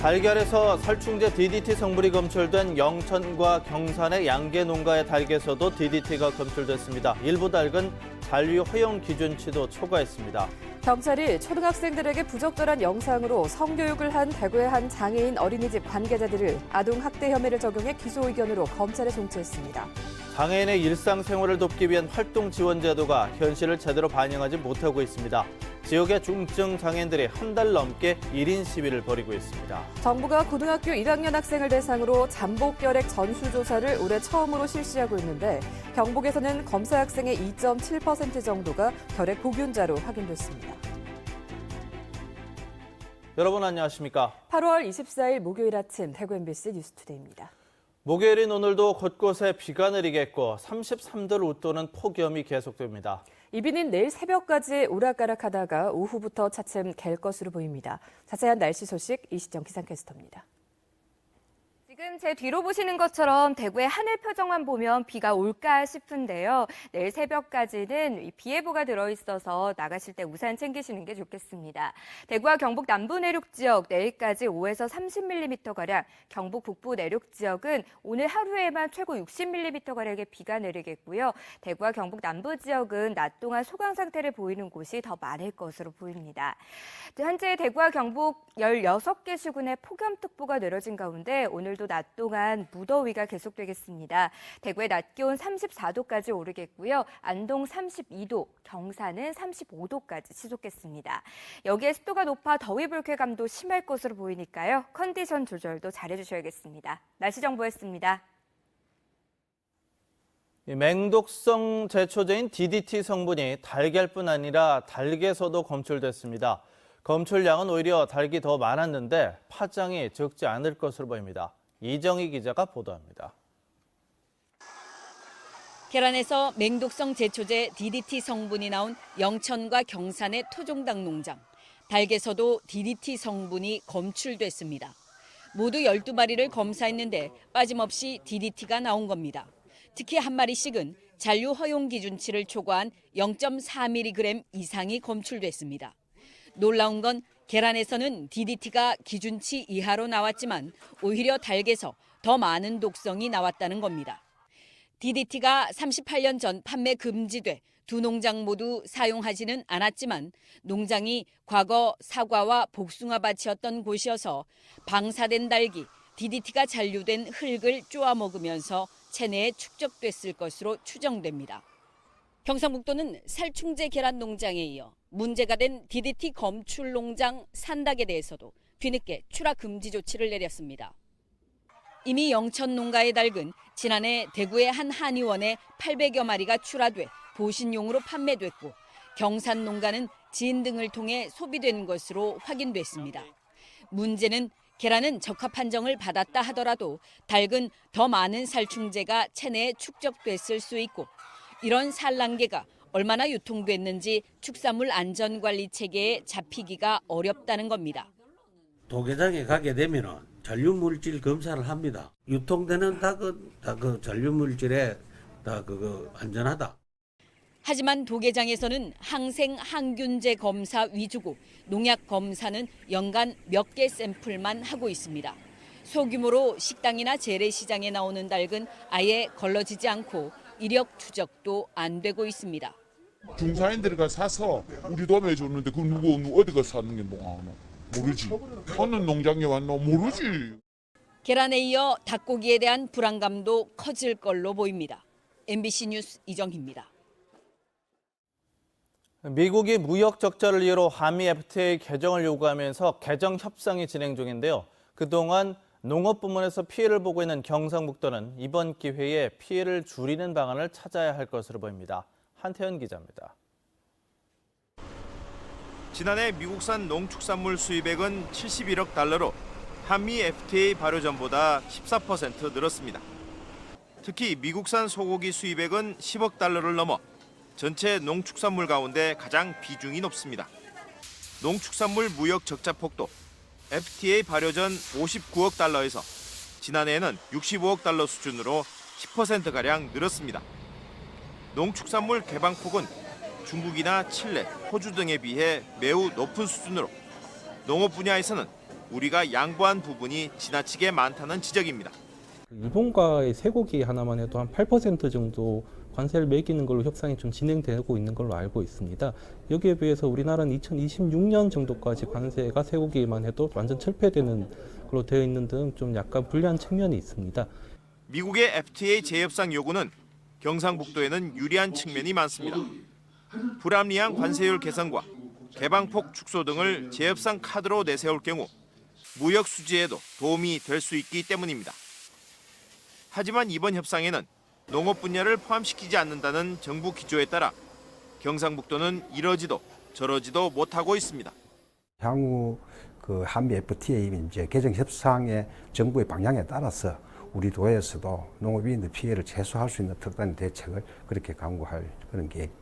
달걀에서 살충제 DDT 성분이 검출된 영천과 경산의 양계 농가의 닭에서도 DDT가 검출됐습니다. 일부 닭은 잔류 허용 기준치도 초과했습니다. 경찰이 초등학생들에게 부적절한 영상으로 성교육을 한 대구의 한 장애인 어린이집 관계자들을 아동학대 혐의를 적용해 기소 의견으로 검찰에 송치했습니다. 장애인의 일상생활을 돕기 위한 활동 지원 제도가 현실을 제대로 반영하지 못하고 있습니다. 지역의 중증 장애인들이 한 달 넘게 1인 시위를 벌이고 있습니다. 정부가 고등학교 1학년 학생을 대상으로 잠복결핵 전수조사를 올해 처음으로 실시하고 있는데 경북에서는 검사 학생의 2.7% 정도가 결핵 보균자로 확인됐습니다. 여러분 안녕하십니까? 8월 24일 목요일 아침 대구 MBC 뉴스투데이입니다. 목요일인 오늘도 곳곳에 비가 내리겠고 33도를 웃도는 폭염이 계속됩니다. 이 비는 내일 새벽까지 오락가락하다가 오후부터 차츰 갤 것으로 보입니다. 자세한 날씨 소식 이시정 기상캐스터입니다. 지금 제 뒤로 보시는 것처럼 대구의 하늘 표정만 보면 비가 올까 싶은데요. 내일 새벽까지는 비 예보가 들어있어서 나가실 때 우산 챙기시는 게 좋겠습니다. 대구와 경북 남부 내륙 지역 내일까지 5에서 30mm가량, 경북 북부 내륙 지역은 오늘 하루에만 최고 60mm가량의 비가 내리겠고요. 대구와 경북 남부 지역은 낮 동안 소강 상태를 보이는 곳이 더 많을 것으로 보입니다. 현재 대구와 경북 16개 시군에 폭염특보가 내려진 가운데 오늘도 낮 동안 무더위가 계속되겠습니다. 대구의 낮 기온 34도까지 오르겠고요. 안동 32도, 경산은 35도까지 치솟겠습니다. 여기에 습도가 높아 더위 불쾌감도 심할 것으로 보이니까요. 컨디션 조절도 잘해주셔야겠습니다. 날씨 정보였습니다. 맹독성 제초제인 DDT 성분이 달걀뿐 아니라 닭에서도 검출됐습니다. 검출량은 오히려 닭이 더 많았는데 파장이 적지 않을 것으로 보입니다. 이정희 기자가 보도합니다. 계란에서 맹독성 제초제 DDT 성분이 나온 영천과 경산의 토종닭 농장. 닭에서도 DDT 성분이 검출됐습니다. 모두 12마리를 검사했는데 빠짐없이 DDT가 나온 겁니다. 특히 한 마리씩은 잔류 허용 기준치를 초과한 0.4mg 이상이 검출됐습니다. 놀라운 건 계란에서는 DDT가 기준치 이하로 나왔지만 오히려 닭에서 더 많은 독성이 나왔다는 겁니다. DDT가 38년 전 판매 금지돼 두 농장 모두 사용하지는 않았지만 농장이 과거 사과와 복숭아 밭이었던 곳이어서 방사된 닭이 DDT가 잔류된 흙을 쪼아 먹으면서 체내에 축적됐을 것으로 추정됩니다. 경상북도는 살충제 계란 농장에 이어 문제가 된 DDT 검출 농장 산닭에 대해서도 뒤늦게 출하 금지 조치를 내렸습니다. 이미 영천 농가의 닭은 지난해 대구의 한 한의원에 800여 마리가 출하돼 보신용으로 판매됐고 경산 농가는 지인 등을 통해 소비된 것으로 확인됐습니다. 문제는 계란은 적합 판정을 받았다 하더라도 닭은 더 많은 살충제가 체내에 축적됐을 수 있고 이런 산란계가 얼마나 유통됐는지 축산물 안전관리 체계에 잡히기가 어렵다는 겁니다. 도계장에 가게 되면 잔류물질 검사를 합니다. 유통되는 닭은 다 그 잔류물질에 다 그거 안전하다. 하지만 도계장에서는 항생 항균제 검사 위주고 농약 검사는 연간 몇 개 샘플만 하고 있습니다. 소규모로 식당이나 재래시장에 나오는 닭은 아예 걸러지지 않고 이력 추적도 안 되고 있습니다. 중사인들이 사서 우리 도매해 줬는데 그 누구 어디가 사는 게 모르지. 어느 농장에 왔나 모르지. 계란에 이어 닭고기에 대한 불안감도 커질 걸로 보입니다. MBC 뉴스 이정희입니다. 미국이 무역 적자를 이유로 한미 FTA 개정을 요구하면서 개정 협상이 진행 중인데요. 그동안 농업 부문에서 피해를 보고 있는 경상북도는 이번 기회에 피해를 줄이는 방안을 찾아야 할 것으로 보입니다. 한태현 기자입니다. 지난해 미국산 농축산물 수입액은 71억 달러로 한미 FTA 발효 전보다 14% 늘었습니다. 특히 미국산 소고기 수입액은 10억 달러를 넘어 전체 농축산물 가운데 가장 비중이 높습니다. 농축산물 무역 적자 폭도 FTA 발효 전 59억 달러에서 지난해에는 65억 달러 수준으로 10%가량 늘었습니다. 농축산물 개방폭은 중국이나 칠레, 호주 등에 비해 매우 높은 수준으로 농업 분야에서는 우리가 양보한 부분이 지나치게 많다는 지적입니다. 일본과의 쇠고기 하나만 해도 한 8% 정도 관세를 매기는 걸로 협상이 좀 진행되고 있는 걸로 알고 있습니다. 여기에 비해서 우리나라는 2026년 정도까지 관세가 쇠고기만 해도 완전 철폐되는 걸로 되어 있는 등 좀 약간 불리한 측면이 있습니다. 미국의 FTA 재협상 요구는 경상북도에는 유리한 측면이 많습니다. 불합리한 관세율 개선과 개방폭 축소 등을 재협상 카드로 내세울 경우 무역 수지에도 도움이 될 수 있기 때문입니다. 하지만 이번 협상에는 농업 분야를 포함시키지 않는다는 정부 기조에 따라 경상북도는 이러지도 저러지도 못하고 있습니다. 향후 그 한미 FTA 이제 개정 협상의 정부의 방향에 따라서 우리 도에서도 농업인의 피해를 최소화할 수 있는 특단의 대책을 그렇게 강구할 그런 계획입니다.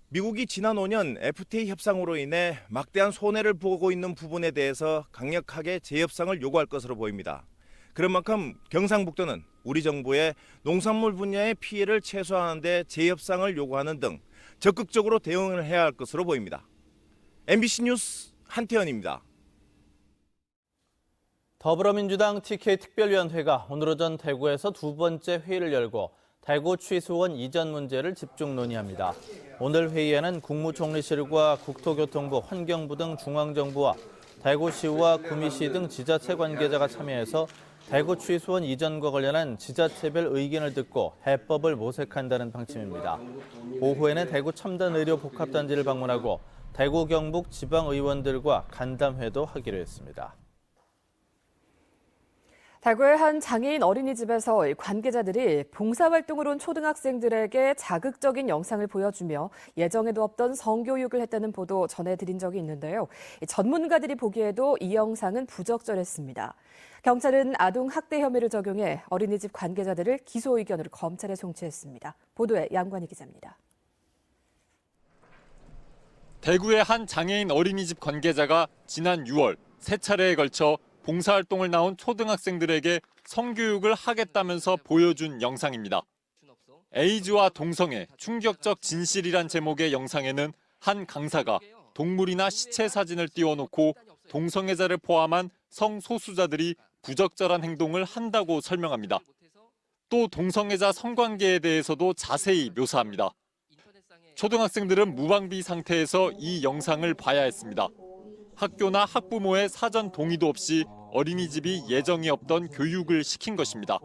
미국이 지난 5년 FTA 협상으로 인해 막대한 손해를 보고 있는 부분에 대해서 강력하게 재협상을 요구할 것으로 보입니다. 그런 만큼 경상북도는 우리 정부의 농산물 분야의 피해를 최소화하는 데 재협상을 요구하는 등 적극적으로 대응을 해야 할 것으로 보입니다. MBC 뉴스 한태현입니다. 더불어민주당 TK 특별위원회가 오늘 오전 대구에서 두 번째 회의를 열고 대구 취수원 이전 문제를 집중 논의합니다. 오늘 회의에는 국무총리실과 국토교통부, 환경부 등 중앙정부와 대구시와 구미시 등 지자체 관계자가 참여해서 대구 취수원 이전과 관련한 지자체별 의견을 듣고 해법을 모색한다는 방침입니다. 오후에는 대구 첨단의료복합단지를 방문하고 대구 경북 지방의원들과 간담회도 하기로 했습니다. 대구의 한 장애인 어린이집에서 관계자들이 봉사활동으로 온 초등학생들에게 자극적인 영상을 보여주며 예정에도 없던 성교육을 했다는 보도 전해드린 적이 있는데요. 전문가들이 보기에도 이 영상은 부적절했습니다. 경찰은 아동 학대 혐의를 적용해 어린이집 관계자들을 기소 의견으로 검찰에 송치했습니다. 보도에 양관희 기자입니다. 대구의 한 장애인 어린이집 관계자가 지난 6월 세 차례에 걸쳐 봉사활동을 나온 초등학생들에게 성교육을 하겠다면서 보여준 영상입니다. 에이즈와 동성애, 충격적 진실이란 제목의 영상에는 한 강사가 동물이나 시체 사진을 띄워놓고 동성애자를 포함한 성소수자들이 부적절한 행동을 한다고 설명합니다. 또 동성애자 성관계에 대해서도 자세히 묘사합니다. 초등학생들은 무방비 상태에서 이 영상을 봐야 했습니다. 학교나 학부모의 사전 동의도 없이 어린이집이 예정이 없던 교육을 시킨 것입니다.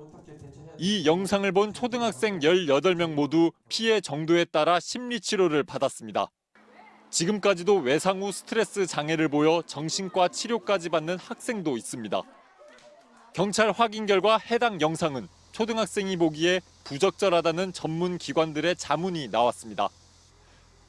이 영상을 본 초등학생 18명 모두 피해 정도에 따라 심리치료를 받았습니다. 지금까지도 외상 후 스트레스 장애를 보여 정신과 치료까지 받는 학생도 있습니다. 경찰 확인 결과 해당 영상은 초등학생이 보기에 부적절하다는 전문 기관들의 자문이 나왔습니다.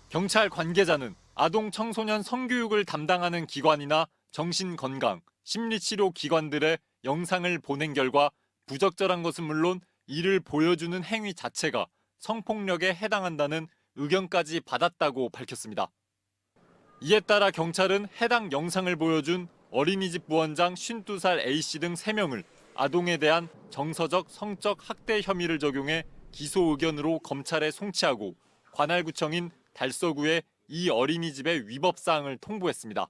경찰 관계자는 아동 청소년 성교육을 담당하는 기관이나 정신건강, 심리치료 기관들의 영상을 보낸 결과 부적절한 것은 물론 이를 보여주는 행위 자체가 성폭력에 해당한다는 의견까지 받았다고 밝혔습니다. 이에 따라 경찰은 해당 영상을 보여준 어린이집 부원장 52살 A씨 등 3명을 아동에 대한 정서적, 성적 학대 혐의를 적용해 기소 의견으로 검찰에 송치하고 관할구청인 달서구에 이 어린이집의 위법 사항을 통보했습니다.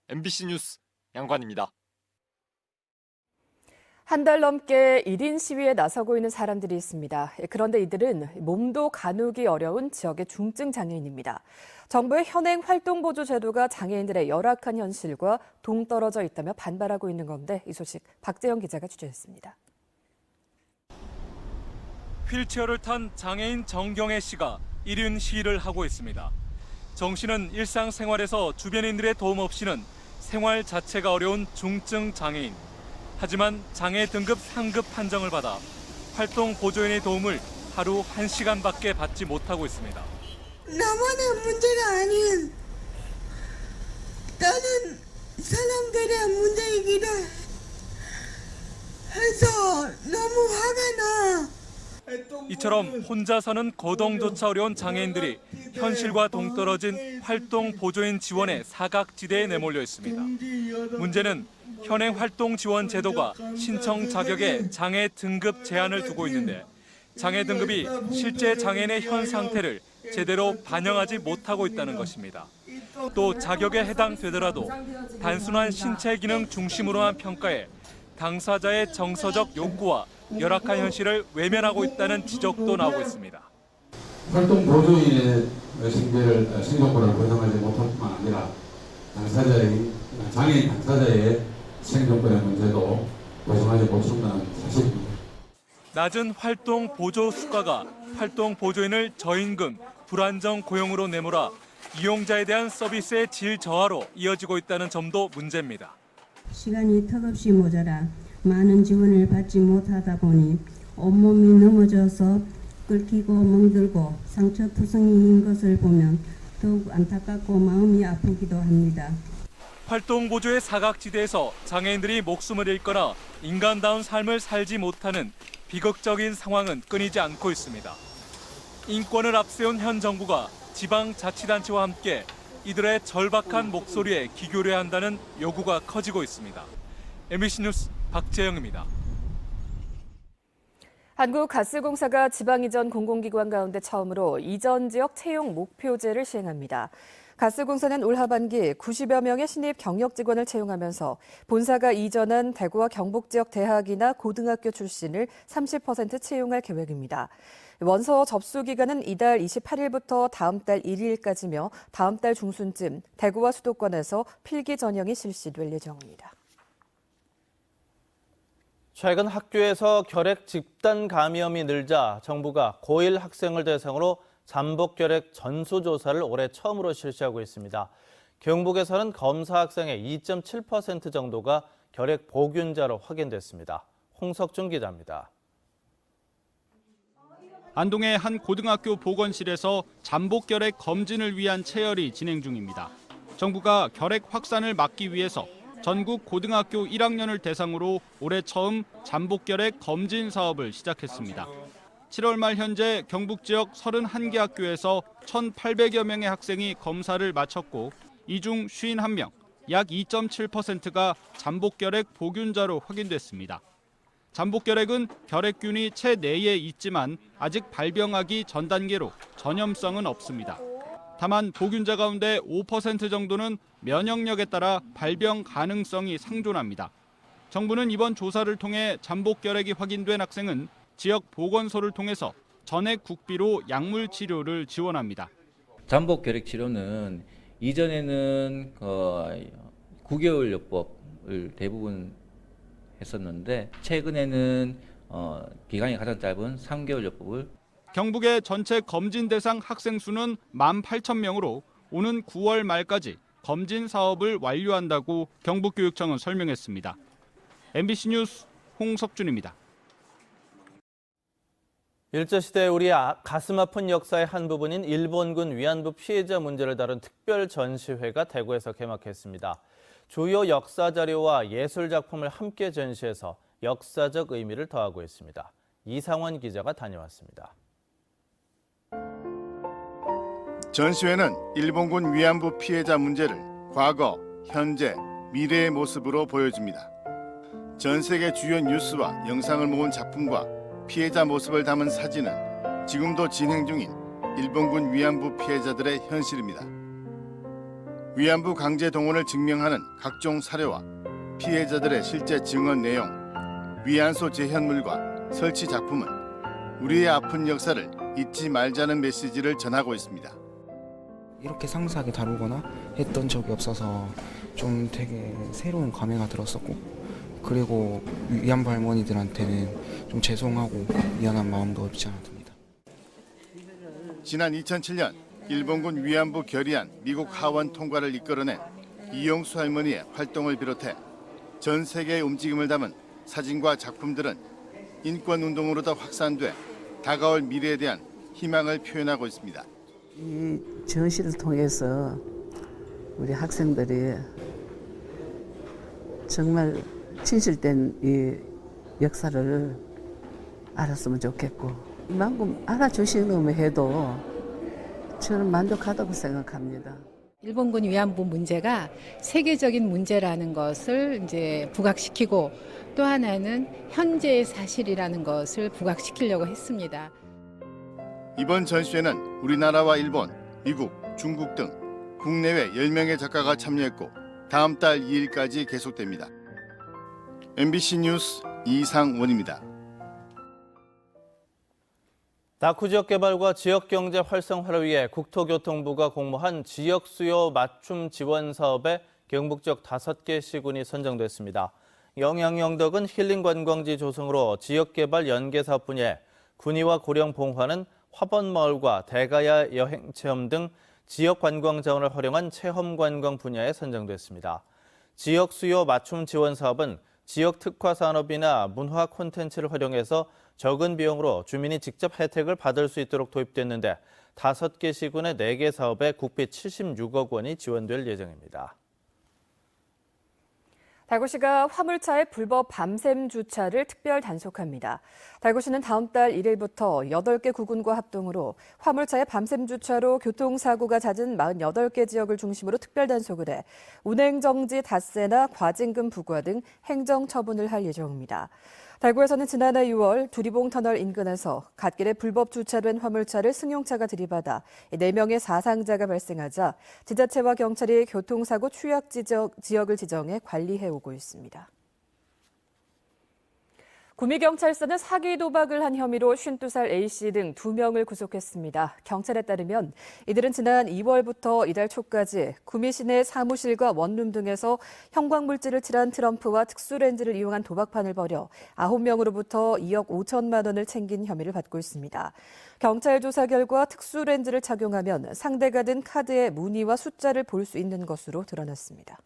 MBC 뉴스 양관입니다. 한 달 넘게 1인 시위에 나서고 있는 사람들이 있습니다. 그런데 이들은 몸도 가누기 어려운 지역의 중증 장애인입니다. 정부의 현행 활동보조 제도가 장애인들의 열악한 현실과 동떨어져 있다며 반발하고 있는 건데 이 소식 박재영 기자가 취재했습니다. 휠체어를 탄 장애인 정경애 씨가 1인 시위를 하고 있습니다. 정 씨는 일상생활에서 주변인들의 도움 없이는 생활 자체가 어려운 중증 장애인. 하지만 장애 등급 상급 판정을 받아 활동 보조인의 도움을 하루 1시간밖에 받지 못하고 있습니다. 나만의 문제가 아닌 다른 사람들의 문제이기도 해서 너무 화가 나. 이처럼 혼자 사는 거동조차 어려운 장애인들이 현실과 동떨어진 활동 보조인 지원의 사각지대에 내몰려 있습니다. 문제는 현행 활동 지원 제도가 신청 자격에 장애 등급 제한을 두고 있는데 장애 등급이 실제 장애인의 현 상태를 제대로 반영하지 못하고 있다는 것입니다. 또 자격에 해당되더라도 단순한 신체 기능 중심으로만 평가해 당사자의 정서적 욕구와 열악한 현실을 외면하고 있다는 지적도 나오고 있습니다. 활동 보조인의 생존권을 보장하지 못할 뿐만 아니라 장애인 당사자의 생존권의 문제도 보장하지 못한다는 사실입니다. 낮은 활동 보조 수가가 활동 보조인을 저임금, 불안정 고용으로 내몰아 이용자에 대한 서비스의 질 저하로 이어지고 있다는 점도 문제입니다. 시간이 턱없이 모자라 많은 지원을 받지 못하다 보니 온몸이 넘어져서 끓기고 멍들고 상처투성이인 것을 보면 더욱 안타깝고 마음이 아프기도 합니다. 활동 보조의 사각지대에서 장애인들이 목숨을 잃거나 인간다운 삶을 살지 못하는 비극적인 상황은 끊이지 않고 있습니다. 인권을 앞세운 현 정부가 지방자치단체와 함께 이들의 절박한 목소리에 귀 기울여야 한다는 요구가 커지고 있습니다. MBC 뉴스 박재영입니다. 한국가스공사가 지방 이전 공공기관 가운데 처음으로 이전 지역 채용 목표제를 시행합니다. 가스공사는 올 하반기 90여 명의 신입 경력 직원을 채용하면서 본사가 이전한 대구와 경북 지역 대학이나 고등학교 출신을 30% 채용할 계획입니다. 원서 접수 기간은 이달 28일부터 다음 달 1일까지며 다음 달 중순쯤 대구와 수도권에서 필기 전형이 실시될 예정입니다. 최근 학교에서 결핵 집단 감염이 늘자 정부가 고1 학생을 대상으로 잠복 결핵 전수조사를 올해 처음으로 실시하고 있습니다. 경북에서는 검사 학생의 2.7% 정도가 결핵 보균자로 확인됐습니다. 홍석준 기자입니다. 안동의 한 고등학교 보건실에서 잠복 결핵 검진을 위한 체열이 진행 중입니다. 정부가 결핵 확산을 막기 위해서 전국 고등학교 1학년을 대상으로 올해 처음 잠복 결핵 검진 사업을 시작했습니다. 7월 말 현재 경북 지역 31개 학교에서 1,800여 명의 학생이 검사를 마쳤고 이 중 51명, 약 2.7%가 잠복 결핵 보균자로 확인됐습니다. 잠복 결핵은 결핵균이 체내에 있지만 아직 발병하기 전 단계로 전염성은 없습니다. 다만 보균자 가운데 5% 정도는 면역력에 따라 발병 가능성이 상존합니다. 정부는 이번 조사를 통해 잠복 결핵이 확인된 학생은 지역 보건소를 통해서 전액 국비로 약물 치료를 지원합니다. 잠복 결핵 치료는 이전에는 9개월 요법을 대부분 했었는데 최근에는 기간이 가장 짧은 3개월 요법을. 경북의 전체 검진 대상 학생 수는 18,000명으로 오는 9월 말까지 검진 사업을 완료한다고 경북교육청은 설명했습니다. MBC 뉴스 홍석준입니다. 일제시대 우리의 가슴 아픈 역사의 한 부분인 일본군 위안부 피해자 문제를 다룬 특별 전시회가 대구에서 개막했습니다. 주요 역사 자료와 예술 작품을 함께 전시해서 역사적 의미를 더하고 있습니다. 이상원 기자가 다녀왔습니다. 전시회는 일본군 위안부 피해자 문제를 과거, 현재, 미래의 모습으로 보여줍니다. 전 세계 주요 뉴스와 영상을 모은 작품과 피해자 모습을 담은 사진은 지금도 진행 중인 일본군 위안부 피해자들의 현실입니다. 위안부 강제 동원을 증명하는 각종 사례와 피해자들의 실제 증언 내용, 위안소 재현물과 설치 작품은 우리의 아픈 역사를 잊지 말자는 메시지를 전하고 있습니다. 이렇게 상세하게 다루거나 했던 적이 없어서 좀 되게 새로운 감회가 들었었고, 그리고 위안부 할머니들한테는 좀 죄송하고 미안한 마음도 없지 않아 듭니다. 지난 2007년 일본군 위안부 결의안 미국 하원 통과를 이끌어낸 이용수 할머니의 활동을 비롯해 전 세계의 움직임을 담은 사진과 작품들은 인권운동으로 더 확산돼 다가올 미래에 대한 희망을 표현하고 있습니다. 이 전시를 통해서 우리 학생들이 정말 진실된 이 역사를 알았으면 좋겠고, 이만큼 알아주시는 해도 저는 만족하다고 생각합니다. 일본군 위안부 문제가 세계적인 문제라는 것을 이제 부각시키고, 또 하나는 현재의 사실이라는 것을 부각시키려고 했습니다. 이번 전시회는 우리나라와 일본, 미국, 중국 등 국내외 10명의 작가가 참여했고 다음 달 2일까지 계속됩니다. MBC 뉴스 이상원입니다. 다쿠 지역 개발과 지역 경제 활성화를 위해 국토교통부가 공모한 지역 수요 맞춤 지원 사업에 경북 지역 5개 시군이 선정됐습니다. 영양영덕은 힐링 관광지 조성으로 지역 개발 연계 사업 분야에 군위와 고령 봉화는 화번마을과 대가야 여행체험 등 지역 관광 자원을 활용한 체험 관광 분야에 선정됐습니다. 지역 수요 맞춤 지원 사업은 지역 특화 산업이나 문화 콘텐츠를 활용해서 적은 비용으로 주민이 직접 혜택을 받을 수 있도록 도입됐는데 5개 시군의 4개 사업에 국비 76억 원이 지원될 예정입니다. 달구시가 화물차의 불법 밤샘 주차를 특별 단속합니다. 달구시는 다음 달 1일부터 8개 구군과 합동으로 화물차의 밤샘 주차로 교통사고가 잦은 48개 지역을 중심으로 특별 단속을 해 운행정지 닷새나 과징금 부과 등 행정처분을 할 예정입니다. 달구에서는 지난해 6월 두리봉터널 인근에서 갓길에 불법 주차된 화물차를 승용차가 들이받아 4명의 사상자가 발생하자 지자체와 경찰이 교통사고 취약 지역을 지정해 관리해오고 있습니다. 구미경찰서는 사기 도박을 한 혐의로 52살 A씨 등 2명을 구속했습니다. 경찰에 따르면 이들은 지난 2월부터 이달 초까지 구미 시내 사무실과 원룸 등에서 형광물질을 칠한 트럼프와 특수렌즈를 이용한 도박판을 벌여 9명으로부터 2억 5천만 원을 챙긴 혐의를 받고 있습니다. 경찰 조사 결과 특수렌즈를 착용하면 상대가 든 카드의 무늬와 숫자를 볼 수 있는 것으로 드러났습니다.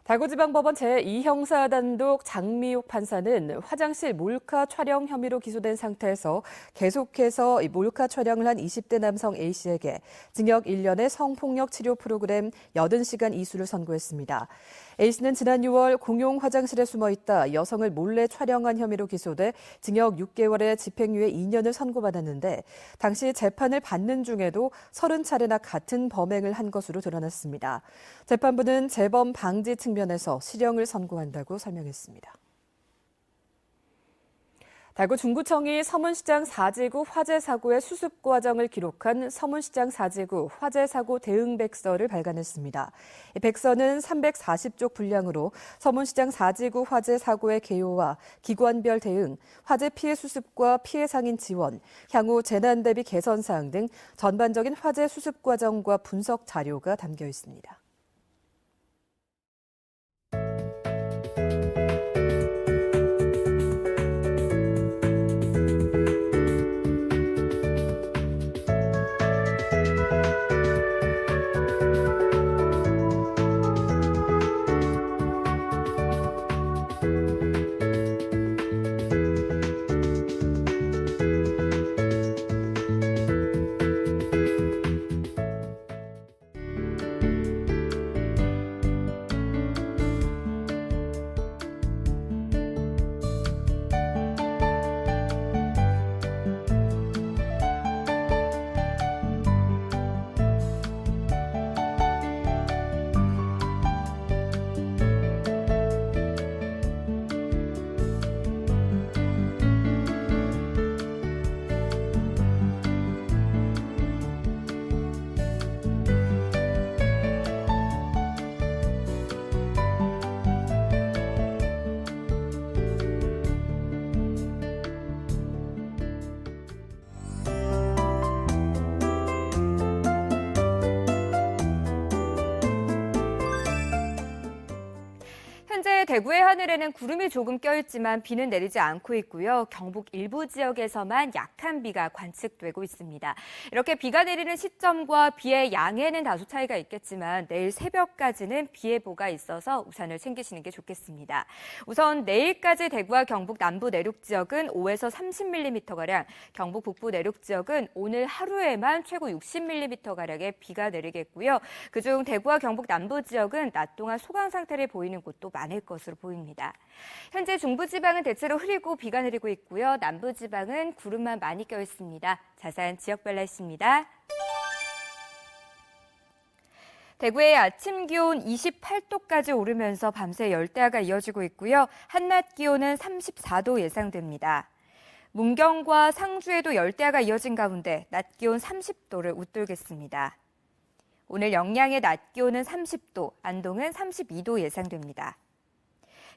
달구지방법원 제2형사단독 장미옥 판사는 화장실 몰카 촬영 혐의로 기소된 상태에서 계속해서 몰카 촬영을 한 20대 남성 A씨에게 징역 1년의 성폭력 치료 프로그램 80시간 이수를 선고했습니다. A씨는 지난 6월 공용 화장실에 숨어 있다 여성을 몰래 촬영한 혐의로 기소돼 징역 6개월에 집행유예 2년을 선고받았는데 당시 재판을 받는 중에도 30차례나 같은 범행을 한 것으로 드러났습니다. 재판부는 재범 방지 측면에서 실형을 선고한다고 설명했습니다. 달구 중구청이 서문시장 4지구 화재 사고의 수습 과정을 기록한 서문시장 4지구 화재 사고 대응 백서를 발간했습니다. 이 백서는 340쪽 분량으로 서문시장 4지구 화재 사고의 개요와 기관별 대응, 화재 피해 수습과 피해 상인 지원, 향후 재난 대비 개선 사항 등 전반적인 화재 수습 과정과 분석 자료가 담겨 있습니다. 현재 대구의 하늘에는 구름이 조금 껴있지만 비는 내리지 않고 있고요. 경북 일부 지역에서만 약한 비가 관측되고 있습니다. 이렇게 비가 내리는 시점과 비의 양에는 다소 차이가 있겠지만 내일 새벽까지는 비 예보가 있어서 우산을 챙기시는 게 좋겠습니다. 우선 내일까지 대구와 경북 남부 내륙 지역은 5에서 30mm가량, 경북 북부 내륙 지역은 오늘 하루에만 최고 60mm가량의 비가 내리겠고요. 그중 대구와 경북 남부 지역은 낮 동안 소강 상태를 보이는 곳도 많을 것으로 보입니다. 현재 중부지방은 대체로 흐리고 비가 내리고 있고요. 남부지방은 구름만 많이 껴 있습니다. 자세한 지역별 날씨입니다. 대구의 아침 기온 28도까지 오르면서 밤새 열대야가 이어지고 있고요. 한낮 기온은 34도 예상됩니다. 문경과 상주에도 열대야가 이어진 가운데 낮 기온 30도를 웃돌겠습니다. 오늘 영양의 낮 기온은 30도, 안동은 32도 예상됩니다.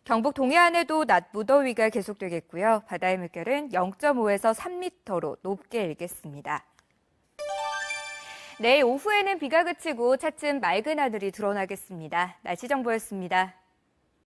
경북 동해안에도 낮 무더위가 계속되겠고요. 바다의 물결은 0.5에서 3m로 높게 일겠습니다. 내일 오후에는 비가 그치고 차츰 맑은 하늘이 드러나겠습니다. 날씨 정보였습니다.